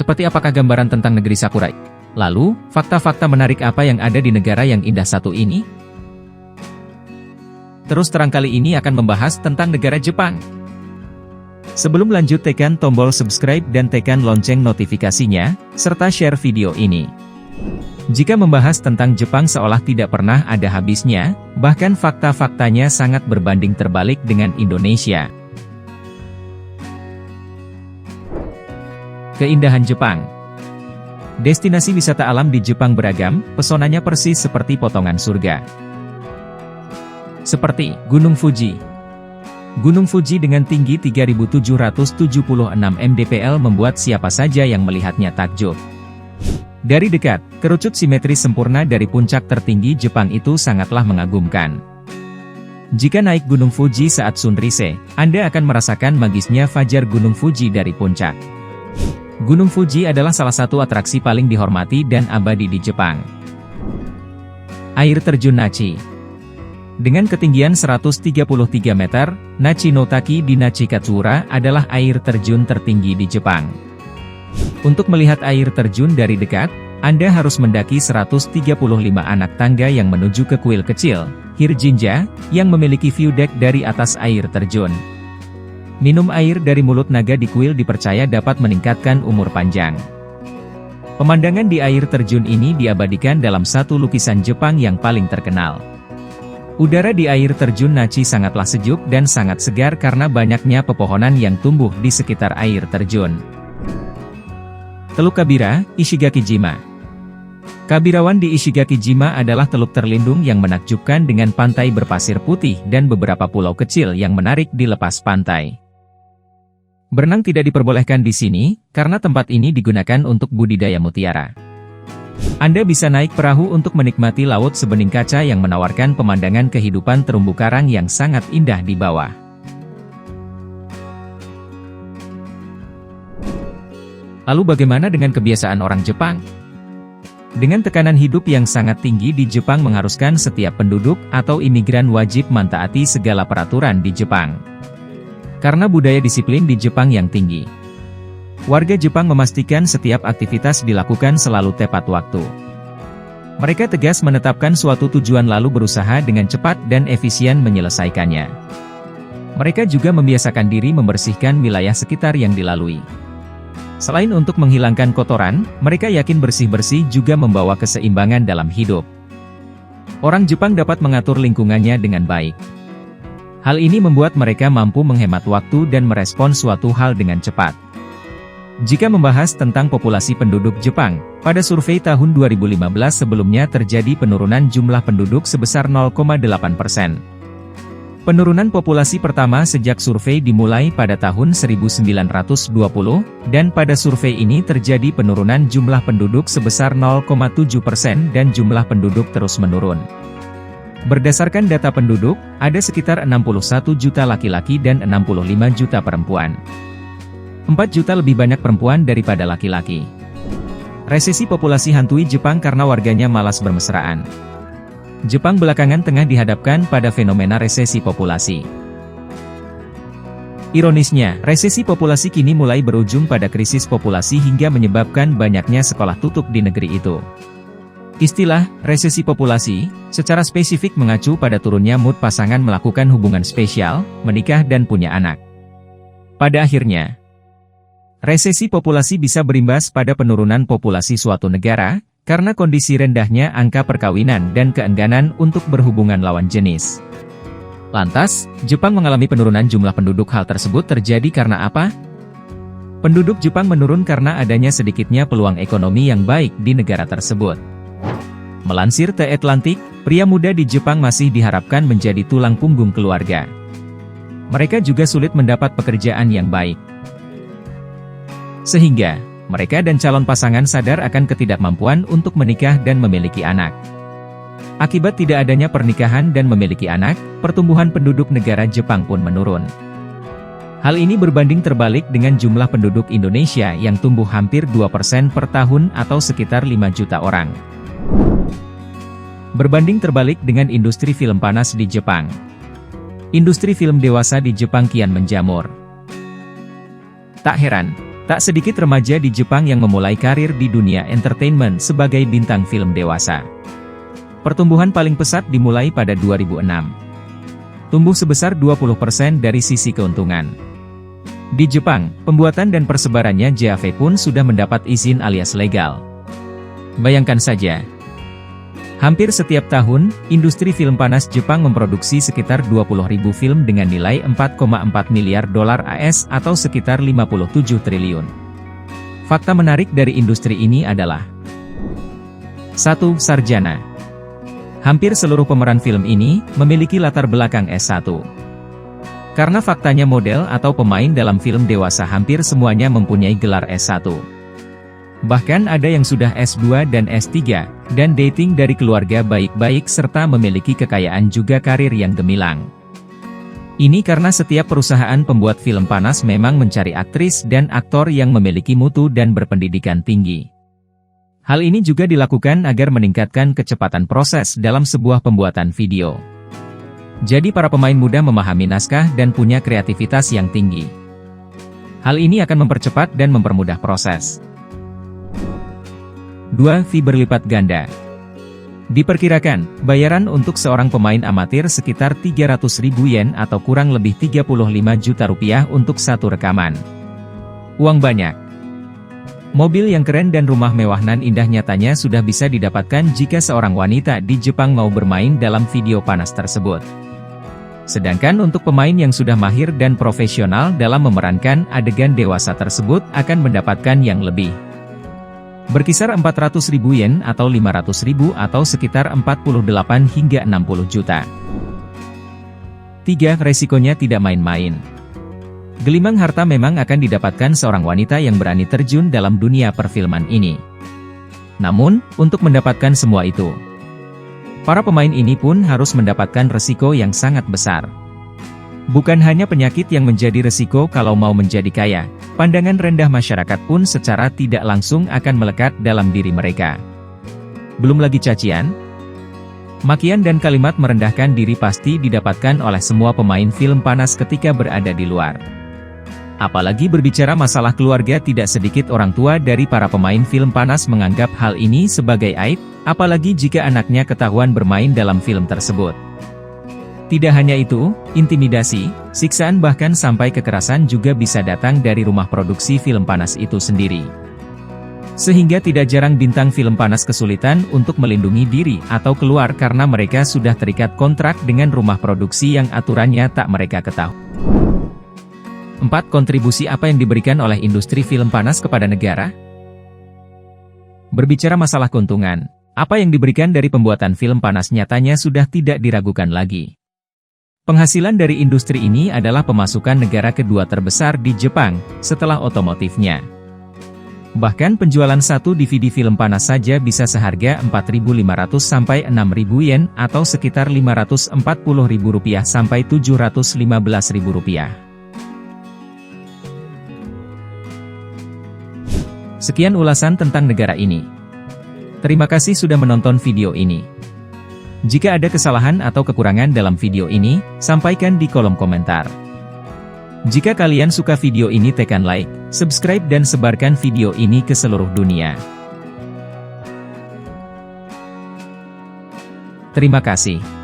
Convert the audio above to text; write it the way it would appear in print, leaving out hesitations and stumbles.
Seperti apakah gambaran tentang negeri Sakura? Lalu, fakta-fakta menarik apa yang ada di negara yang indah satu ini? Terus terang kali ini akan membahas tentang negara Jepang. Sebelum lanjut, tekan tombol subscribe dan tekan lonceng notifikasinya, serta share video ini. Jika membahas tentang Jepang seolah tidak pernah ada habisnya, bahkan fakta-faktanya sangat berbanding terbalik dengan Indonesia. Keindahan Jepang. Destinasi wisata alam di Jepang beragam, pesonanya persis seperti potongan surga. Seperti Gunung Fuji. Gunung Fuji dengan tinggi 3.776 mdpl membuat siapa saja yang melihatnya takjub. Dari dekat, kerucut simetris sempurna dari puncak tertinggi Jepang itu sangatlah mengagumkan. Jika naik Gunung Fuji saat sunrise, Anda akan merasakan magisnya fajar Gunung Fuji dari puncak. Gunung Fuji adalah salah satu atraksi paling dihormati dan abadi di Jepang. Air terjun Nachi. Dengan ketinggian 133 meter, Nachi no Taki di Nachikatsura adalah air terjun tertinggi di Jepang. Untuk melihat air terjun dari dekat, Anda harus mendaki 135 anak tangga yang menuju ke kuil kecil, Hirjinja, yang memiliki view deck dari atas air terjun. Minum air dari mulut naga di kuil dipercaya dapat meningkatkan umur panjang. Pemandangan di air terjun ini diabadikan dalam satu lukisan Jepang yang paling terkenal. Udara di air terjun Nachi sangatlah sejuk dan sangat segar karena banyaknya pepohonan yang tumbuh di sekitar air terjun. Teluk Kabira, Ishigakijima. Kabirawan di Ishigakijima adalah teluk terlindung yang menakjubkan dengan pantai berpasir putih dan beberapa pulau kecil yang menarik di lepas pantai. Berenang tidak diperbolehkan di sini, karena tempat ini digunakan untuk budidaya mutiara. Anda bisa naik perahu untuk menikmati laut sebening kaca yang menawarkan pemandangan kehidupan terumbu karang yang sangat indah di bawah. Lalu bagaimana dengan kebiasaan orang Jepang? Dengan tekanan hidup yang sangat tinggi di Jepang mengharuskan setiap penduduk atau imigran wajib mentaati segala peraturan di Jepang. Karena budaya disiplin di Jepang yang tinggi, warga Jepang memastikan setiap aktivitas dilakukan selalu tepat waktu. Mereka tegas menetapkan suatu tujuan lalu berusaha dengan cepat dan efisien menyelesaikannya. Mereka juga membiasakan diri membersihkan wilayah sekitar yang dilalui. Selain untuk menghilangkan kotoran, mereka yakin bersih-bersih juga membawa keseimbangan dalam hidup. Orang Jepang dapat mengatur lingkungannya dengan baik. Hal ini membuat mereka mampu menghemat waktu dan merespon suatu hal dengan cepat. Jika membahas tentang populasi penduduk Jepang, pada survei tahun 2015 sebelumnya terjadi penurunan jumlah penduduk sebesar 0,8%. Penurunan populasi pertama sejak survei dimulai pada tahun 1920, dan pada survei ini terjadi penurunan jumlah penduduk sebesar 0,7% dan jumlah penduduk terus menurun. Berdasarkan data penduduk, ada sekitar 61 juta laki-laki dan 65 juta perempuan. 4 juta lebih banyak perempuan daripada laki-laki. Resesi populasi hantui Jepang karena warganya malas bermesraan. Jepang belakangan tengah dihadapkan pada fenomena resesi populasi. Ironisnya, resesi populasi kini mulai berujung pada krisis populasi hingga menyebabkan banyaknya sekolah tutup di negeri itu. Istilah resesi populasi secara spesifik mengacu pada turunnya mood pasangan melakukan hubungan spesial, menikah dan punya anak. Pada akhirnya, resesi populasi bisa berimbas pada penurunan populasi suatu negara, karena kondisi rendahnya angka perkawinan dan keengganan untuk berhubungan lawan jenis. Lantas, Jepang mengalami penurunan jumlah penduduk. Hal tersebut terjadi karena apa? Penduduk Jepang menurun karena adanya sedikitnya peluang ekonomi yang baik di negara tersebut. Melansir The Atlantic, pria muda di Jepang masih diharapkan menjadi tulang punggung keluarga. Mereka juga sulit mendapat pekerjaan yang baik. Sehingga, mereka dan calon pasangan sadar akan ketidakmampuan untuk menikah dan memiliki anak. Akibat tidak adanya pernikahan dan memiliki anak, pertumbuhan penduduk negara Jepang pun menurun. Hal ini berbanding terbalik dengan jumlah penduduk Indonesia yang tumbuh hampir 2% per tahun atau sekitar 5 juta orang. Berbanding terbalik dengan industri film panas di Jepang. Industri film dewasa di Jepang kian menjamur. Tak heran, Tak sedikit remaja di Jepang yang memulai karir di dunia entertainment sebagai bintang film dewasa. Pertumbuhan paling pesat dimulai pada 2006. Tumbuh sebesar 20% dari sisi keuntungan. Di Jepang, pembuatan dan persebarannya JAV pun sudah mendapat izin alias legal. Bayangkan saja, hampir setiap tahun, industri film panas Jepang memproduksi sekitar 20.000 film dengan nilai 4,4 miliar dolar AS atau sekitar 57 triliun. Fakta menarik dari industri ini adalah 1. Sarjana. Hampir seluruh pemeran film ini memiliki latar belakang S1. Karena faktanya model atau pemain dalam film dewasa hampir semuanya mempunyai gelar S1. Bahkan ada yang sudah S2 dan S3, dan dating dari keluarga baik-baik serta memiliki kekayaan juga karir yang gemilang. Ini karena setiap perusahaan pembuat film panas memang mencari aktris dan aktor yang memiliki mutu dan berpendidikan tinggi. Hal ini juga dilakukan agar meningkatkan kecepatan proses dalam sebuah pembuatan video. Jadi para pemain muda memahami naskah dan punya kreativitas yang tinggi. Hal ini akan mempercepat dan mempermudah proses. 2. Fee berlipat ganda. Diperkirakan, bayaran untuk seorang pemain amatir sekitar 300.000 yen atau kurang lebih 35 juta rupiah untuk satu rekaman. Uang banyak. Mobil yang keren dan rumah mewah nan indah nyatanya sudah bisa didapatkan jika seorang wanita di Jepang mau bermain dalam video panas tersebut. Sedangkan untuk pemain yang sudah mahir dan profesional dalam memerankan adegan dewasa tersebut akan mendapatkan yang lebih. Berkisar 400.000 yen atau 500.000 atau sekitar 48 hingga 60 juta. 3. Resikonya tidak main-main. Gelimang harta memang akan didapatkan seorang wanita yang berani terjun dalam dunia perfilman ini. Namun, untuk mendapatkan semua itu, para pemain ini pun harus mendapatkan resiko yang sangat besar. Bukan hanya penyakit yang menjadi resiko kalau mau menjadi kaya, pandangan rendah masyarakat pun secara tidak langsung akan melekat dalam diri mereka. Belum lagi cacian, makian dan kalimat merendahkan diri pasti didapatkan oleh semua pemain film panas ketika berada di luar. Apalagi berbicara masalah keluarga, tidak sedikit orang tua dari para pemain film panas menganggap hal ini sebagai aib, apalagi jika anaknya ketahuan bermain dalam film tersebut. Tidak hanya itu, intimidasi, siksaan bahkan sampai kekerasan juga bisa datang dari rumah produksi film panas itu sendiri. Sehingga tidak jarang bintang film panas kesulitan untuk melindungi diri atau keluar karena mereka sudah terikat kontrak dengan rumah produksi yang aturannya tak mereka ketahui. 4. Kontribusi apa yang diberikan oleh industri film panas kepada negara? Berbicara masalah keuntungan, apa yang diberikan dari pembuatan film panas nyatanya sudah tidak diragukan lagi. Penghasilan dari industri ini adalah pemasukan negara kedua terbesar di Jepang, setelah otomotifnya. Bahkan penjualan satu DVD film panas saja bisa seharga 4.500 sampai 6.000 yen atau sekitar Rp540.000 sampai Rp715.000. Sekian ulasan tentang negara ini. Terima kasih sudah menonton video ini. Jika ada kesalahan atau kekurangan dalam video ini, sampaikan di kolom komentar. Jika kalian suka video ini, tekan like, subscribe dan sebarkan video ini ke seluruh dunia. Terima kasih.